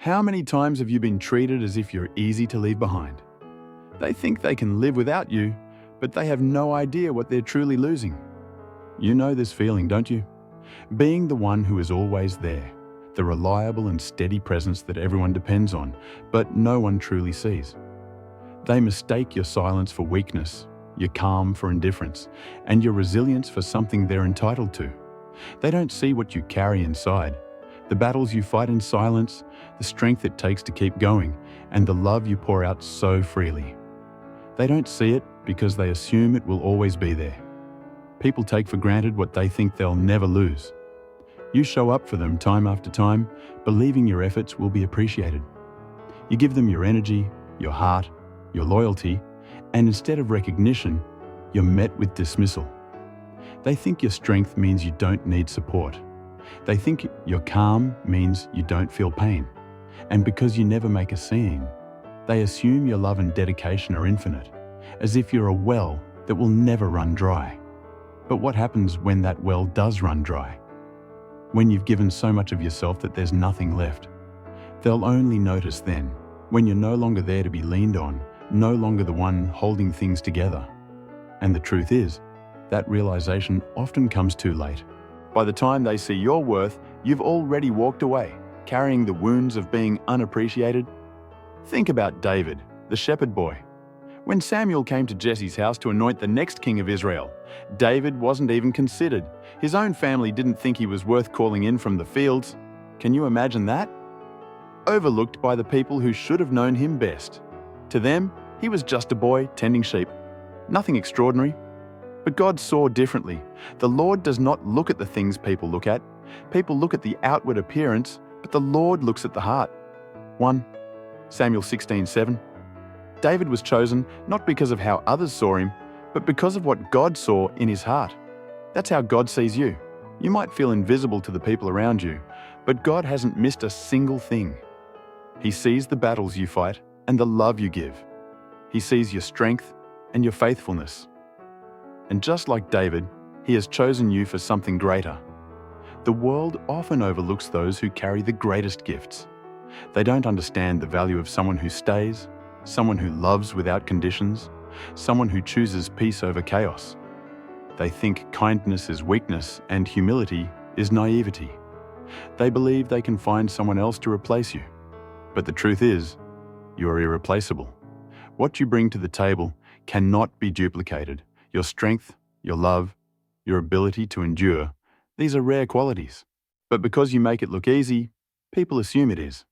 How many times have you been treated as if you're easy to leave behind? They think they can live without you, but they have no idea what they're truly losing. You know this feeling, don't you? Being the one who is always there, the reliable and steady presence that everyone depends on, but no one truly sees. They mistake your silence for weakness, your calm for indifference, and your resilience for something they're entitled to. They don't see what you carry inside, the battles you fight in silence, the strength it takes to keep going, and the love you pour out so freely. They don't see it because they assume it will always be there. People take for granted what they think they'll never lose. You show up for them time after time, believing your efforts will be appreciated. You give them your energy, your heart, your loyalty, and instead of recognition, you're met with dismissal. They think your strength means you don't need support. They think your calm means you don't feel pain. And because you never make a scene, they assume your love and dedication are infinite, as if you're a well that will never run dry. But what happens when that well does run dry? When you've given so much of yourself that there's nothing left? They'll only notice then, when you're no longer there to be leaned on, no longer the one holding things together. And the truth is, that realization often comes too late. By the time they see your worth, you've already walked away, carrying the wounds of being unappreciated. Think about David, the shepherd boy. When Samuel came to Jesse's house to anoint the next king of Israel, David wasn't even considered. His own family didn't think he was worth calling in from the fields. Can you imagine that? Overlooked by the people who should have known him best. To them, he was just a boy tending sheep. Nothing extraordinary. But God saw differently. The Lord does not look at the things people look at. People look at the outward appearance, but the Lord looks at the heart. 1 Samuel 16:7. David was chosen not because of how others saw him, but because of what God saw in his heart. That's how God sees you. You might feel invisible to the people around you, but God hasn't missed a single thing. He sees the battles you fight and the love you give. He sees your strength and your faithfulness. And just like David, He has chosen you for something greater. The world often overlooks those who carry the greatest gifts. They don't understand the value of someone who stays, someone who loves without conditions, someone who chooses peace over chaos. They think kindness is weakness and humility is naivety. They believe they can find someone else to replace you. But the truth is, you are irreplaceable. What you bring to the table cannot be duplicated. Your strength, your love, your ability to endure, these are rare qualities. But because you make it look easy, people assume it is.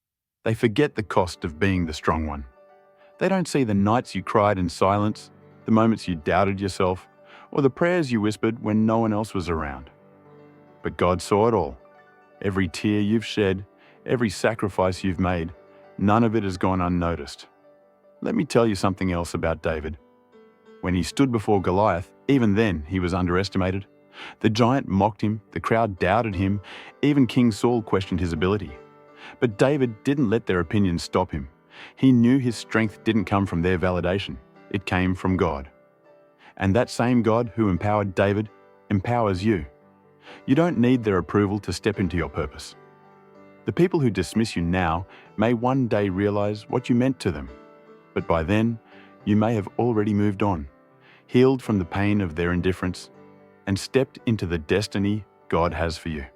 They forget the cost of being the strong one. They don't see the nights you cried in silence, the moments you doubted yourself, or the prayers you whispered when no one else was around. But God saw it all. Every tear you've shed, every sacrifice you've made, none of it has gone unnoticed. Let me tell you something else about David. When he stood before Goliath, even then he was underestimated. The giant mocked him, the crowd doubted him, even King Saul questioned his ability. But David didn't let their opinions stop him. He knew his strength didn't come from their validation. It came from God. And that same God who empowered David empowers you. You don't need their approval to step into your purpose. The people who dismiss you now may one day realize what you meant to them. But by then, you may have already moved on, healed from the pain of their indifference, and stepped into the destiny God has for you.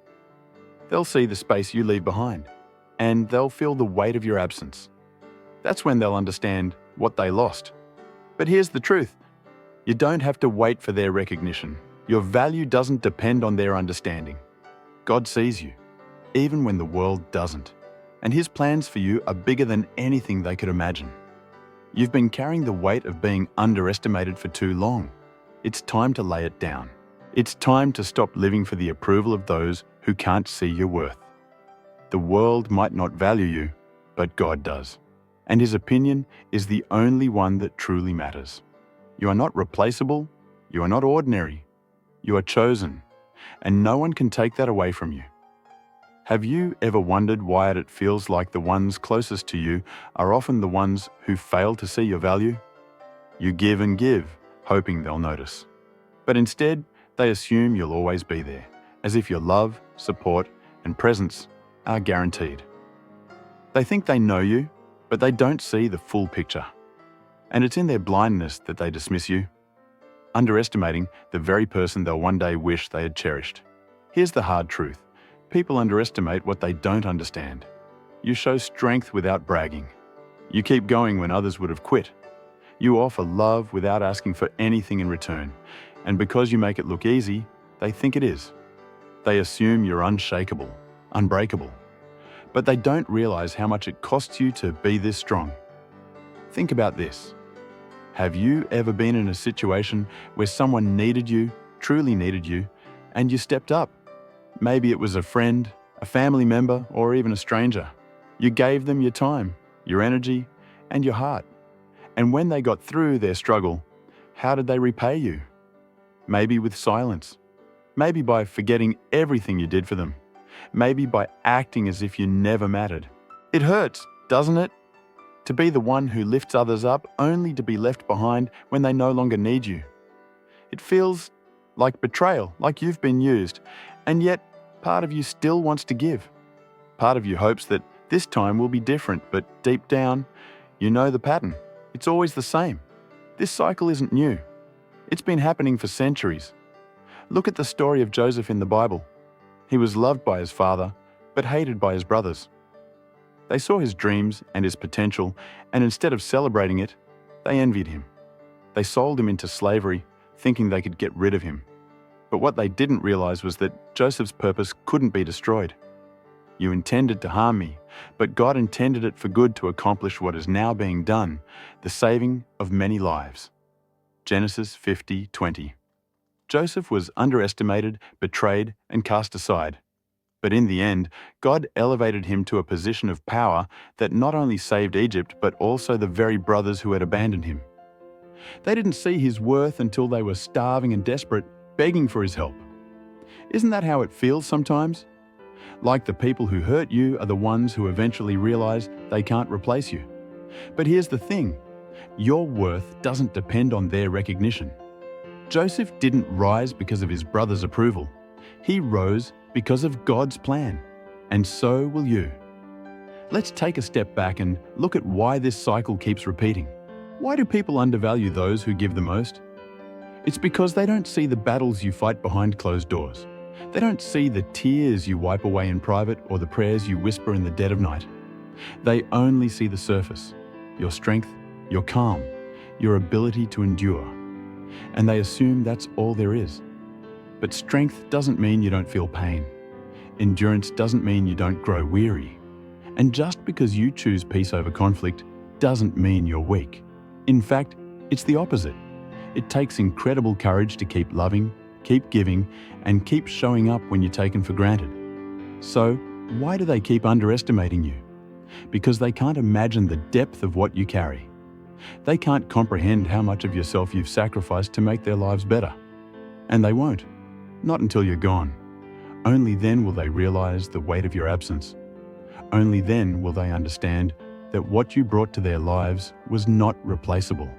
They'll see the space you leave behind, and they'll feel the weight of your absence. That's when they'll understand what they lost. But here's the truth. You don't have to wait for their recognition. Your value doesn't depend on their understanding. God sees you, even when the world doesn't. And His plans for you are bigger than anything they could imagine. You've been carrying the weight of being underestimated for too long. It's time to lay it down. It's time to stop living for the approval of those who can't see your worth. The world might not value you, but God does. And His opinion is the only one that truly matters. You are not replaceable. You are not ordinary. You are chosen, and no one can take that away from you. Have you ever wondered why it feels like the ones closest to you are often the ones who fail to see your value? You give and give, hoping they'll notice. But instead, they assume you'll always be there, as if your love, support, and presence are guaranteed. They think they know you, but they don't see the full picture. And it's in their blindness that they dismiss you, underestimating the very person they'll one day wish they had cherished. Here's the hard truth. People underestimate what they don't understand. You show strength without bragging. You keep going when others would have quit. You offer love without asking for anything in return. And because you make it look easy, they think it is. They assume you're unshakable, unbreakable. But they don't realize how much it costs you to be this strong. Think about this. Have you ever been in a situation where someone needed you, truly needed you, and you stepped up? Maybe it was a friend, a family member, or even a stranger. You gave them your time, your energy, and your heart. And when they got through their struggle, how did they repay you? Maybe with silence. Maybe by forgetting everything you did for them. Maybe by acting as if you never mattered. It hurts, doesn't it? To be the one who lifts others up only to be left behind when they no longer need you. It feels like betrayal, like you've been used, and yet part of you still wants to give. Part of you hopes that this time will be different, but deep down, you know the pattern. It's always the same. This cycle isn't new. It's been happening for centuries. Look at the story of Joseph in the Bible. He was loved by his father, but hated by his brothers. They saw his dreams and his potential, and instead of celebrating it, they envied him. They sold him into slavery, thinking they could get rid of him. But what they didn't realize was that Joseph's purpose couldn't be destroyed. You intended to harm me, but God intended it for good to accomplish what is now being done, the saving of many lives. Genesis 50:20. Joseph was underestimated, betrayed, and cast aside. But in the end, God elevated him to a position of power that not only saved Egypt, but also the very brothers who had abandoned him. They didn't see his worth until they were starving and desperate, begging for his help. Isn't that how it feels sometimes? Like the people who hurt you are the ones who eventually realize they can't replace you. But here's the thing, your worth doesn't depend on their recognition. Joseph didn't rise because of his brother's approval. He rose because of God's plan. And so will you. Let's take a step back and look at why this cycle keeps repeating. Why do people undervalue those who give the most? It's because they don't see the battles you fight behind closed doors. They don't see the tears you wipe away in private or the prayers you whisper in the dead of night. They only see the surface, your strength, your calm, your ability to endure. And they assume that's all there is. But strength doesn't mean you don't feel pain. Endurance doesn't mean you don't grow weary. And just because you choose peace over conflict doesn't mean you're weak. In fact, it's the opposite. It takes incredible courage to keep loving, keep giving, and keep showing up when you're taken for granted. So, why do they keep underestimating you? Because they can't imagine the depth of what you carry. They can't comprehend how much of yourself you've sacrificed to make their lives better. And they won't. Not until you're gone. Only then will they realize the weight of your absence. Only then will they understand that what you brought to their lives was not replaceable.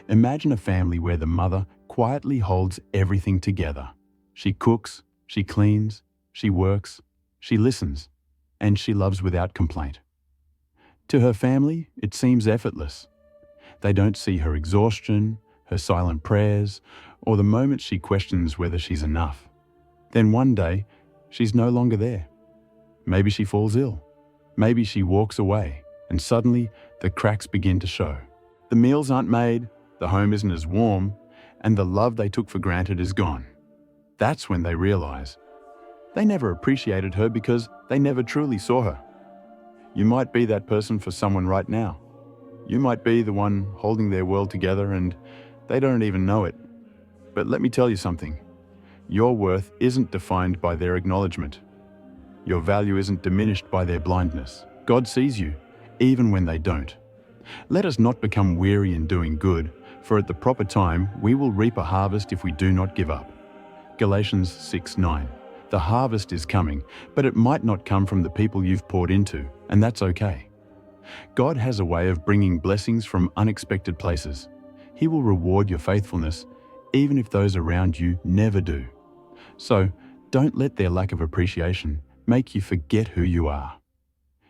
Imagine a family where the mother quietly holds everything together. She cooks, she cleans, she works, she listens, and she loves without complaint. To her family, it seems effortless. They don't see her exhaustion, her silent prayers, or the moments she questions whether she's enough. Then one day, she's no longer there. Maybe she falls ill. Maybe she walks away, and suddenly the cracks begin to show. The meals aren't made, the home isn't as warm, and the love they took for granted is gone. That's when they realize they never appreciated her because they never truly saw her. You might be that person for someone right now. You might be the one holding their world together and they don't even know it. But let me tell you something. Your worth isn't defined by their acknowledgement. Your value isn't diminished by their blindness. God sees you, even when they don't. Let us not become weary in doing good, for at the proper time we will reap a harvest if we do not give up. Galatians 6:9. The harvest is coming, but it might not come from the people you've poured into, and that's okay. God has a way of bringing blessings from unexpected places. He will reward your faithfulness, even if those around you never do. So, don't let their lack of appreciation make you forget who you are.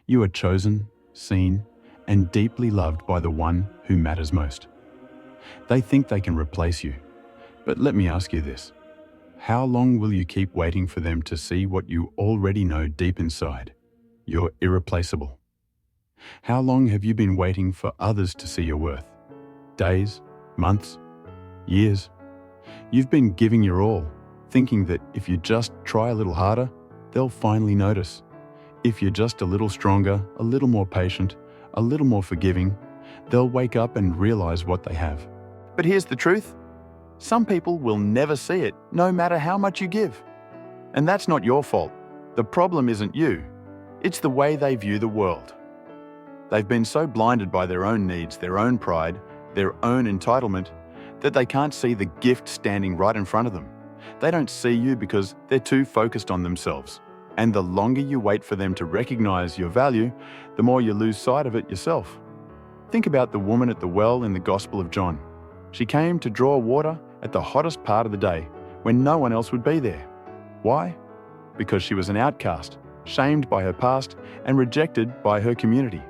You are chosen, seen, and deeply loved by the one who matters most. They think they can replace you. But let me ask you this. How long will you keep waiting for them to see what you already know deep inside? You're irreplaceable. How long have you been waiting for others to see your worth? Days? Months? Years? You've been giving your all, thinking that if you just try a little harder, they'll finally notice. If you're just a little stronger, a little more patient, a little more forgiving, they'll wake up and realize what they have. But here's the truth. Some people will never see it, no matter how much you give. And that's not your fault. The problem isn't you. It's the way they view the world. They've been so blinded by their own needs, their own pride, their own entitlement, that they can't see the gift standing right in front of them. They don't see you because they're too focused on themselves. And the longer you wait for them to recognize your value, the more you lose sight of it yourself. Think about the woman at the well in the Gospel of John. She came to draw water at the hottest part of the day, when no one else would be there. Why? Because she was an outcast, shamed by her past and rejected by her community.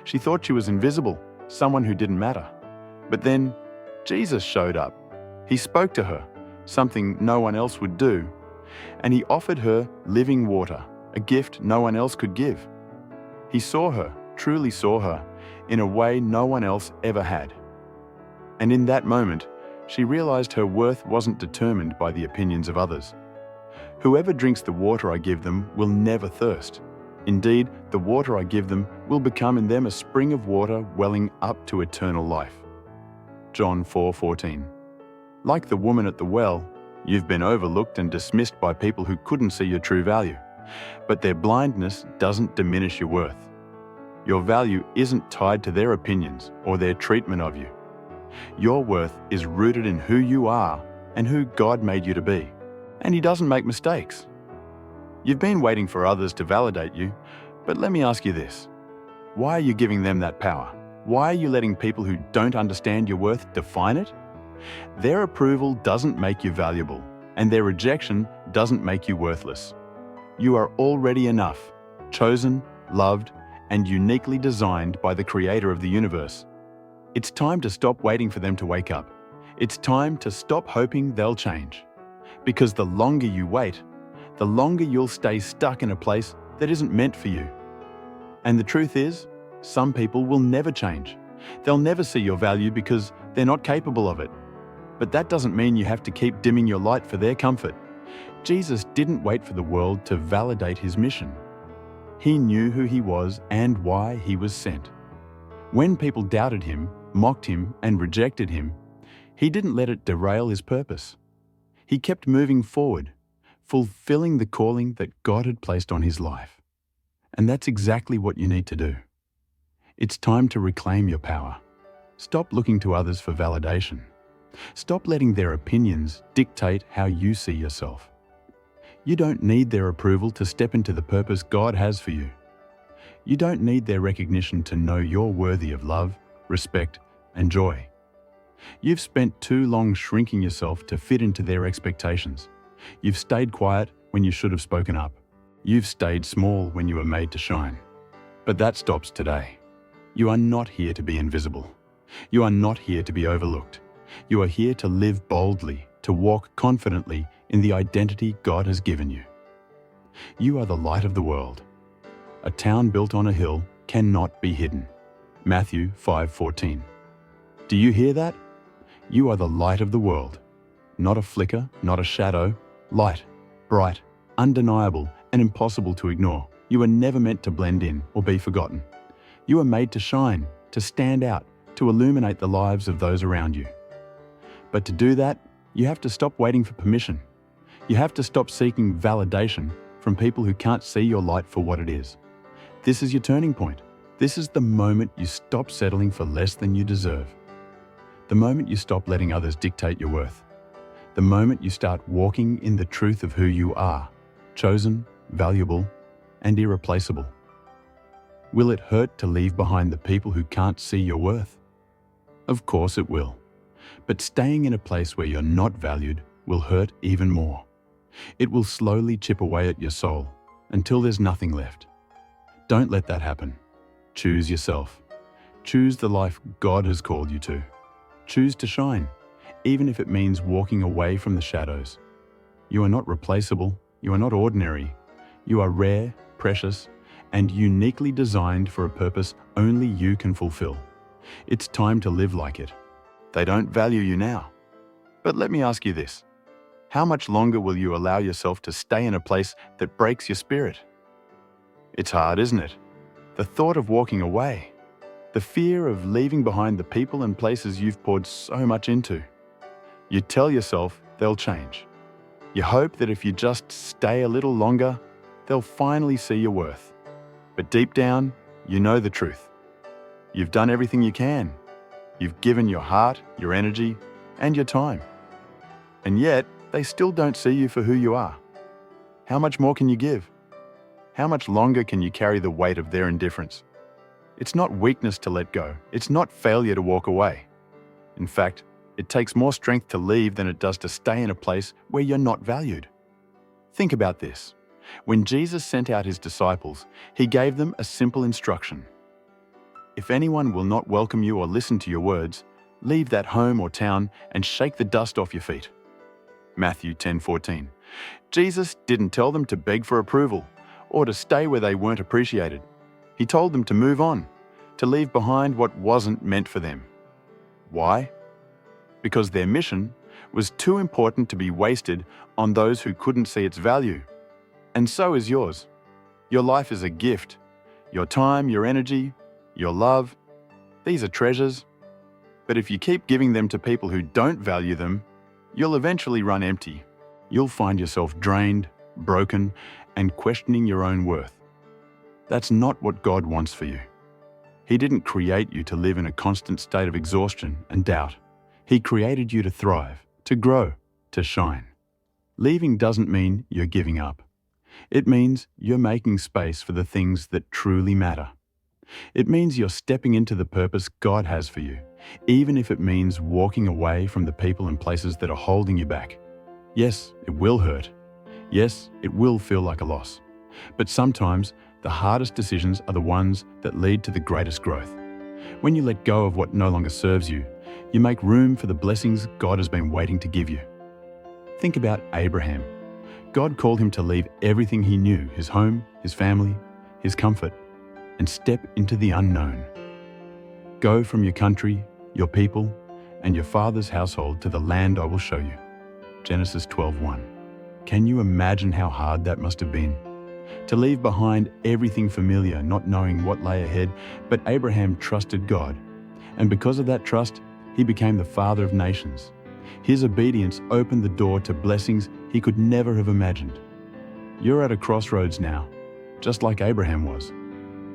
She thought she was invisible, someone who didn't matter. But then Jesus showed up. He spoke to her, something no one else would do, and he offered her living water, a gift no one else could give. He saw her, truly saw her, in a way no one else ever had. And in that moment, she realized her worth wasn't determined by the opinions of others. Whoever drinks the water I give them will never thirst. Indeed, the water I give them will become in them a spring of water welling up to eternal life. John 4:14. Like the woman at the well, you've been overlooked and dismissed by people who couldn't see your true value. But their blindness doesn't diminish your worth. Your value isn't tied to their opinions or their treatment of you. Your worth is rooted in who you are and who God made you to be. And He doesn't make mistakes. You've been waiting for others to validate you, but let me ask you this. Why are you giving them that power? Why are you letting people who don't understand your worth define it? Their approval doesn't make you valuable, and their rejection doesn't make you worthless. You are already enough, chosen, loved, and uniquely designed by the Creator of the universe. It's time to stop waiting for them to wake up. It's time to stop hoping they'll change. Because the longer you wait, the longer you'll stay stuck in a place that isn't meant for you. And the truth is, some people will never change. They'll never see your value because they're not capable of it. But that doesn't mean you have to keep dimming your light for their comfort. Jesus didn't wait for the world to validate His mission. He knew who He was and why He was sent. When people doubted Him, mocked Him, and rejected Him, He didn't let it derail His purpose. He kept moving forward, fulfilling the calling that God had placed on His life. And that's exactly what you need to do. It's time to reclaim your power. Stop looking to others for validation. Stop letting their opinions dictate how you see yourself. You don't need their approval to step into the purpose God has for you. You don't need their recognition to know you're worthy of love, respect, and joy. You've spent too long shrinking yourself to fit into their expectations. You've stayed quiet when you should have spoken up. You've stayed small when you were made to shine. But that stops today. You are not here to be invisible. You are not here to be overlooked. You are here to live boldly, to walk confidently in the identity God has given you. You are the light of the world. A town built on a hill cannot be hidden. Matthew 5:14. Do you hear that? You are the light of the world. Not a flicker, not a shadow. Light, bright, undeniable, and impossible to ignore. You are never meant to blend in or be forgotten. You are made to shine, to stand out, to illuminate the lives of those around you. But to do that, you have to stop waiting for permission. You have to stop seeking validation from people who can't see your light for what it is. This is your turning point. This is the moment you stop settling for less than you deserve. The moment you stop letting others dictate your worth. The moment you start walking in the truth of who you are, chosen, valuable, and irreplaceable. Will it hurt to leave behind the people who can't see your worth? Of course it will. But staying in a place where you're not valued will hurt even more. It will slowly chip away at your soul until there's nothing left. Don't let that happen. Choose yourself. Choose the life God has called you to. Choose to shine, even if it means walking away from the shadows. You are not replaceable. You are not ordinary. You are rare, precious, and uniquely designed for a purpose only you can fulfill. It's time to live like it. They don't value you now. But let me ask you this. How much longer will you allow yourself to stay in a place that breaks your spirit? It's hard, isn't it? The thought of walking away. The fear of leaving behind the people and places you've poured so much into. You tell yourself they'll change. You hope that if you just stay a little longer, they'll finally see your worth. But deep down, you know the truth. You've done everything you can. You've given your heart, your energy, and your time. And yet, they still don't see you for who you are. How much more can you give? How much longer can you carry the weight of their indifference? It's not weakness to let go. It's not failure to walk away. In fact, it takes more strength to leave than it does to stay in a place where you're not valued. Think about this. When Jesus sent out his disciples, he gave them a simple instruction. If anyone will not welcome you or listen to your words, leave that home or town and shake the dust off your feet. Matthew 10:14. Jesus didn't tell them to beg for approval or to stay where they weren't appreciated. He told them to move on, to leave behind what wasn't meant for them. Why? Because their mission was too important to be wasted on those who couldn't see its value. And so is yours. Your life is a gift. Your time, your energy, your love, these are treasures. But if you keep giving them to people who don't value them, you'll eventually run empty. You'll find yourself drained, broken, and questioning your own worth. That's not what God wants for you. He didn't create you to live in a constant state of exhaustion and doubt. He created you to thrive, to grow, to shine. Leaving doesn't mean you're giving up. It means you're making space for the things that truly matter. It means you're stepping into the purpose God has for you, even if it means walking away from the people and places that are holding you back. Yes, it will hurt. Yes, it will feel like a loss. But sometimes the hardest decisions are the ones that lead to the greatest growth. When you let go of what no longer serves you, you make room for the blessings God has been waiting to give you. Think about Abraham. God called him to leave everything he knew, his home, his family, his comfort, and step into the unknown. Go from your country, your people, and your father's household to the land I will show you. Genesis 12:1. Can you imagine how hard that must have been? To leave behind everything familiar, not knowing what lay ahead, but Abraham trusted God. And because of that trust, he became the father of nations. His obedience opened the door to blessings he could never have imagined. You're at a crossroads now, just like Abraham was.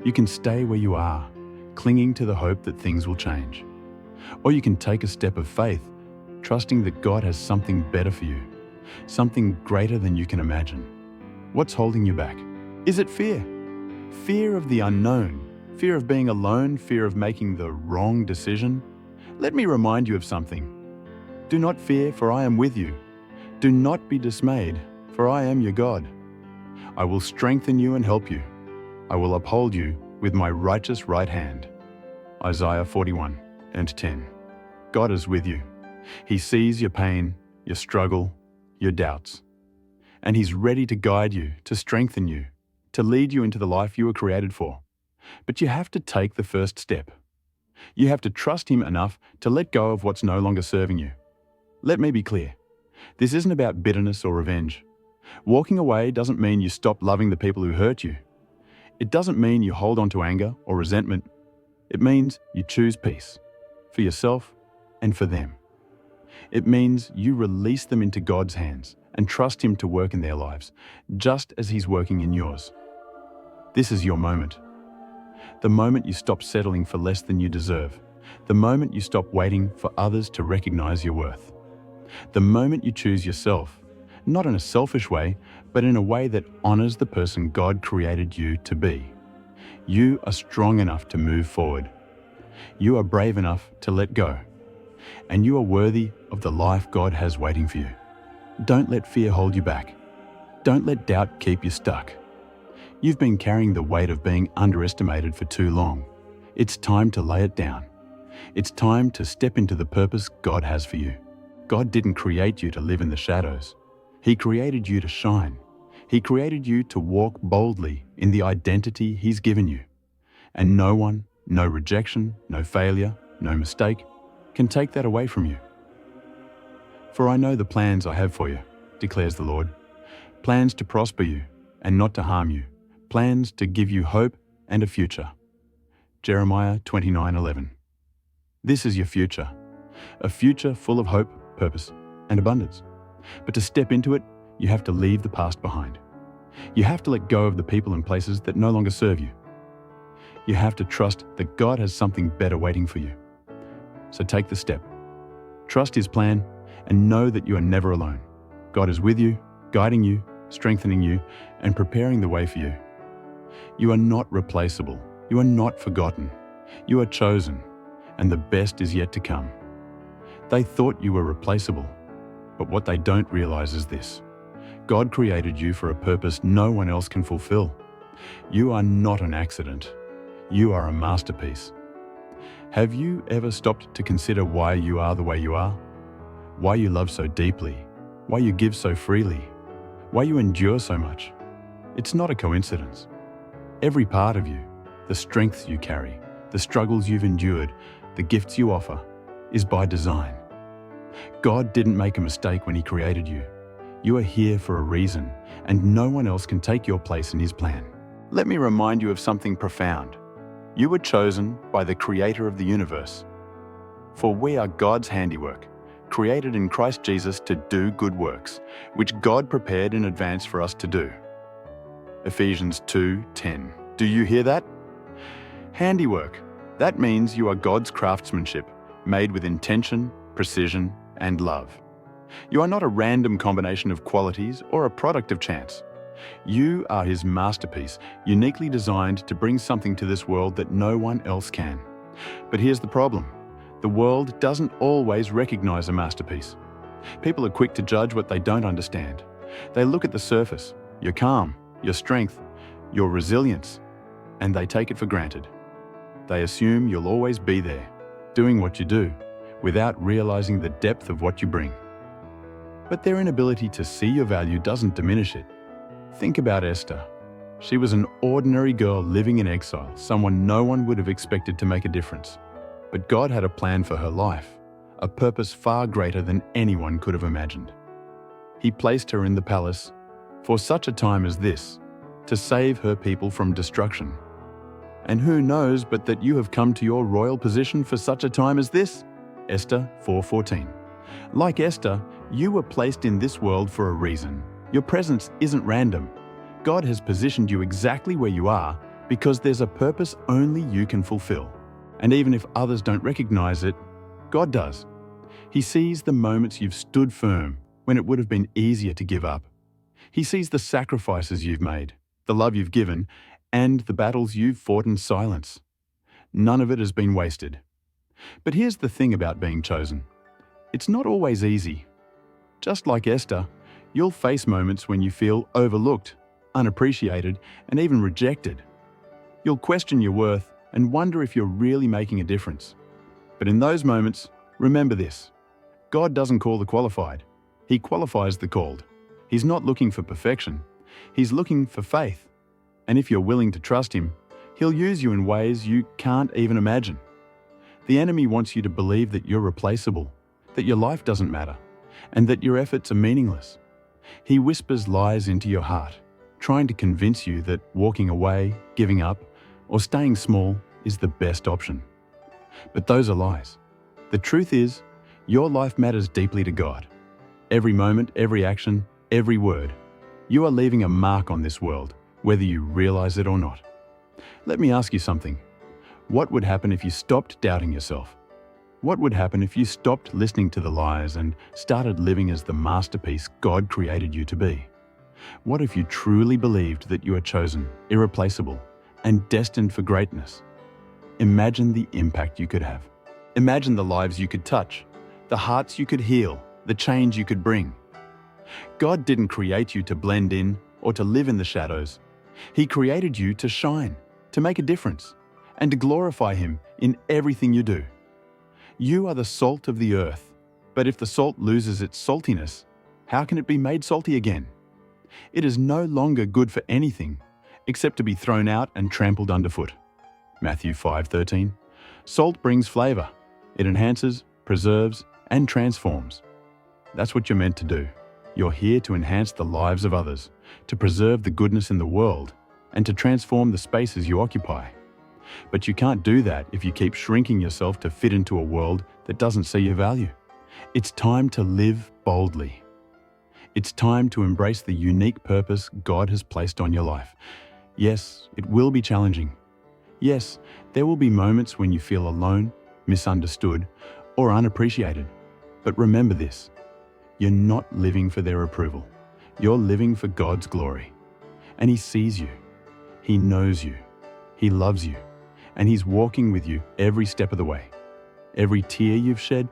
You can stay where you are, clinging to the hope that things will change. Or you can take a step of faith, trusting that God has something better for you, something greater than you can imagine. What's holding you back? Is it fear? Fear of the unknown, fear of being alone, fear of making the wrong decision? Let me remind you of something. Do not fear, for I am with you. Do not be dismayed, for I am your God. I will strengthen you and help you. I will uphold you with my righteous right hand. Isaiah 41:10. God is with you. He sees your pain, your struggle, your doubts. And He's ready to guide you, to strengthen you, to lead you into the life you were created for. But you have to take the first step. You have to trust Him enough to let go of what's no longer serving you. Let me be clear. This isn't about bitterness or revenge. Walking away doesn't mean you stop loving the people who hurt you. It doesn't mean you hold on to anger or resentment. It means you choose peace, for yourself and for them. It means you release them into God's hands and trust Him to work in their lives, just as He's working in yours. This is your moment. The moment you stop settling for less than you deserve. The moment you stop waiting for others to recognize your worth. The moment you choose yourself, not in a selfish way, but in a way that honors the person God created you to be. You are strong enough to move forward. You are brave enough to let go. And you are worthy of the life God has waiting for you. Don't let fear hold you back. Don't let doubt keep you stuck. You've been carrying the weight of being underestimated for too long. It's time to lay it down. It's time to step into the purpose God has for you. God didn't create you to live in the shadows. He created you to shine. He created you to walk boldly in the identity He's given you. And no one, no rejection, no failure, no mistake can take that away from you. For I know the plans I have for you, declares the Lord. Plans to prosper you and not to harm you. Plans to give you hope and a future. Jeremiah 29:11. This is your future. A future full of hope, purpose, and abundance. But to step into it, you have to leave the past behind. You have to let go of the people and places that no longer serve you. You have to trust that God has something better waiting for you. So take the step. Trust His plan and know that you are never alone. God is with you, guiding you, strengthening you, and preparing the way for you. You are not replaceable. You are not forgotten. You are chosen, and the best is yet to come. They thought you were replaceable, but what they don't realize is this: God created you for a purpose no one else can fulfill. You are not an accident. You are a masterpiece. Have you ever stopped to consider why you are the way you are? Why you love so deeply? Why you give so freely? Why you endure so much? It's not a coincidence. Every part of you, the strengths you carry, the struggles you've endured, the gifts you offer, is by design. God didn't make a mistake when He created you. You are here for a reason, and no one else can take your place in His plan. Let me remind you of something profound. You were chosen by the Creator of the universe. For we are God's handiwork, created in Christ Jesus to do good works, which God prepared in advance for us to do. Ephesians 2:10. Do you hear that? Handiwork. That means you are God's craftsmanship, made with intention, precision, and love. You are not a random combination of qualities or a product of chance. You are His masterpiece, uniquely designed to bring something to this world that no one else can. But here's the problem. The world doesn't always recognize a masterpiece. People are quick to judge what they don't understand. They look at the surface, your calm, your strength, your resilience, and they take it for granted. They assume you'll always be there, doing what you do, without realizing the depth of what you bring. But their inability to see your value doesn't diminish it. Think about Esther. She was an ordinary girl living in exile, someone no one would have expected to make a difference. But God had a plan for her life, a purpose far greater than anyone could have imagined. He placed her in the palace for such a time as this, to save her people from destruction. And who knows but that you have come to your royal position for such a time as this? Esther 4:14. Like Esther, you were placed in this world for a reason. Your presence isn't random. God has positioned you exactly where you are because there's a purpose only you can fulfill. And even if others don't recognize it, God does. He sees the moments you've stood firm when it would have been easier to give up. He sees the sacrifices you've made, the love you've given, and the battles you've fought in silence. None of it has been wasted. But here's the thing about being chosen. It's not always easy. Just like Esther, you'll face moments when you feel overlooked, unappreciated, and even rejected. You'll question your worth and wonder if you're really making a difference. But in those moments, remember this: God doesn't call the qualified. He qualifies the called. He's not looking for perfection. He's looking for faith. And if you're willing to trust Him, He'll use you in ways you can't even imagine. The enemy wants you to believe that you're replaceable, that your life doesn't matter, and that your efforts are meaningless. He whispers lies into your heart, trying to convince you that walking away, giving up, or staying small is the best option. But those are lies. The truth is, your life matters deeply to God. Every moment, every action, every word. You are leaving a mark on this world, whether you realize it or not. Let me ask you something. What would happen if you stopped doubting yourself? What would happen if you stopped listening to the lies and started living as the masterpiece God created you to be? What if you truly believed that you are chosen, irreplaceable, and destined for greatness? Imagine the impact you could have. Imagine the lives you could touch, the hearts you could heal, the change you could bring. God didn't create you to blend in or to live in the shadows. He created you to shine, to make a difference, and to glorify Him in everything you do. You are the salt of the earth, but if the salt loses its saltiness, how can it be made salty again? It is no longer good for anything except to be thrown out and trampled underfoot. Matthew 5:13. Salt brings flavor. It enhances, preserves, and transforms. That's what you're meant to do. You're here to enhance the lives of others, to preserve the goodness in the world, and to transform the spaces you occupy. But you can't do that if you keep shrinking yourself to fit into a world that doesn't see your value. It's time to live boldly. It's time to embrace the unique purpose God has placed on your life. Yes, it will be challenging. Yes, there will be moments when you feel alone, misunderstood, or unappreciated. But remember this, you're not living for their approval. You're living for God's glory. And He sees you. He knows you. He loves you. And He's walking with you every step of the way. Every tear you've shed,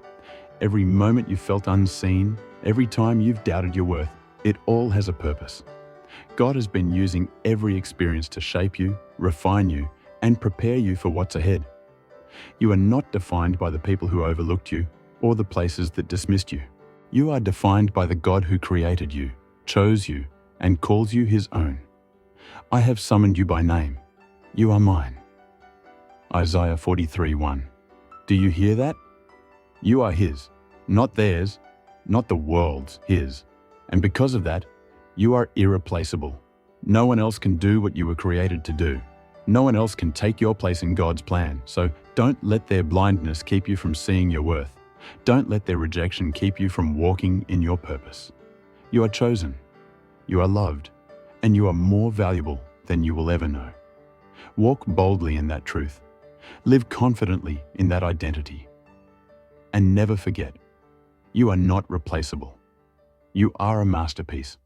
every moment you felt unseen, every time you've doubted your worth, it all has a purpose. God has been using every experience to shape you, refine you, and prepare you for what's ahead. You are not defined by the people who overlooked you or the places that dismissed you. You are defined by the God who created you, chose you, and calls you His own. I have summoned you by name. You are mine. Isaiah 43:1. Do you hear that? You are His, not theirs, not the world's, His. And because of that, you are irreplaceable. No one else can do what you were created to do. No one else can take your place in God's plan, so don't let their blindness keep you from seeing your worth. Don't let their rejection keep you from walking in your purpose. You are chosen, you are loved, and you are more valuable than you will ever know. Walk boldly in that truth. Live confidently in that identity. And never forget, you are not replaceable. You are a masterpiece.